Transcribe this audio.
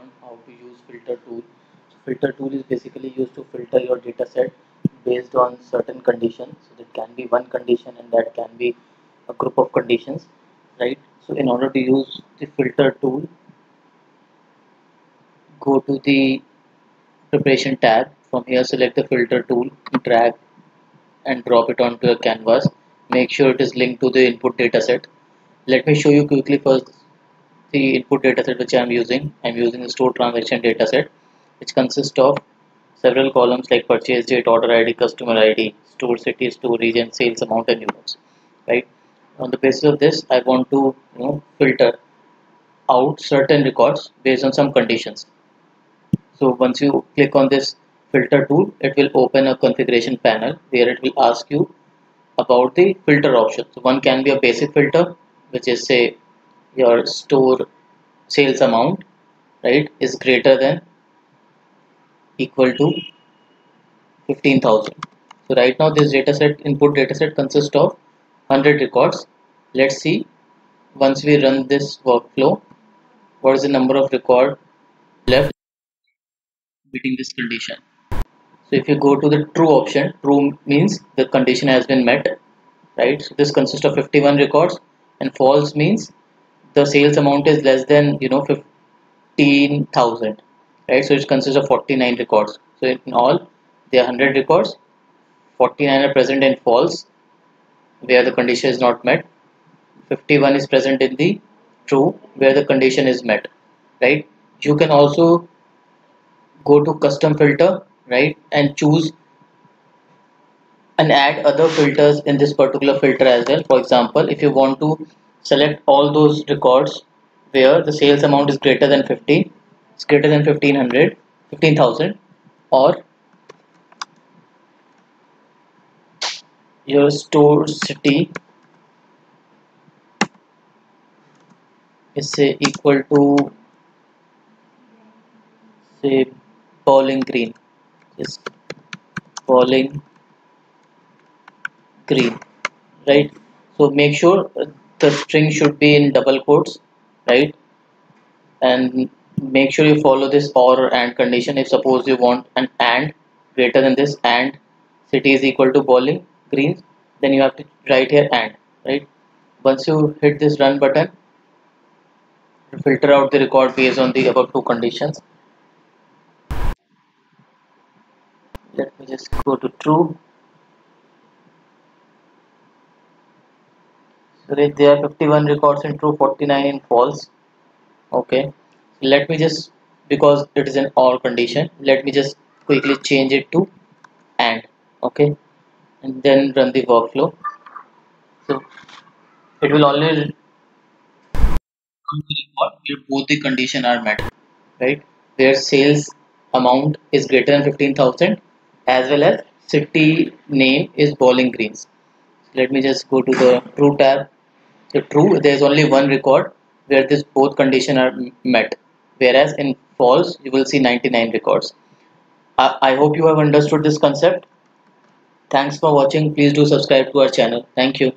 on how to use filter tool. So filter tool is basically used to filter your data set based on certain conditions. So that can be one condition and that can be a group of conditions, right? So in order to use the filter tool, go to the preparation tab. From here select the filter tool, drag and drop it onto a canvas. Make sure it is linked to the input data set. Let me show you quickly first the input dataset which I am using. I am using the store transaction dataset, which consists of several columns like purchase date, order ID, customer ID, store city, store region, sales amount, and units. Right. On the basis of this, I want to filter out certain records based on some conditions. So once you click on this filter tool, it will open a configuration panel where it will ask you about the filter options. So one can be a basic filter, which is say your store sales amount, right, is greater than equal to 15,000. So right now this dataset input dataset consists of 100 records. Let's see, once we run this workflow, what is the number of record left meeting this condition. So if you go to the true option, true means the condition has been met, right? So this consists of 51 records, and false means the sales amount is less than 15,000, right? So it consists of 49 records. So in all there are 100 records, 49 are present in false where the condition is not met, 51 is present in the true where the condition is met, right? You can also go to custom filter, right, and choose and add other filters in this particular filter as well. For example, if you want to select all those records where the sales amount is greater than 50, it's greater than 15,000, or your store city is say equal to say Bowling Green, is Bowling Green, right? So make sure the string should be in double quotes, right? And make sure you follow this or and condition. If suppose you want an and greater than this, and city is equal to Bowling Green, then you have to write here and, right? Once you hit this run button, filter out the record based on the above two conditions. Let me just go to true. So there are 51 records in true, 49 in false. Okay, let me just, because it is an or condition, let me just quickly change it to and. Okay, and then run the workflow. So it will only record where both the condition are met, right? Where sales amount is greater than 15,000 as well as city name is Bowling Greens. Let me just go to the true tab. So true, there is only one record where this both condition are met, whereas in false you will see 99 records. I hope you have understood this concept. Thanks for watching. Please do subscribe to our channel. Thank you.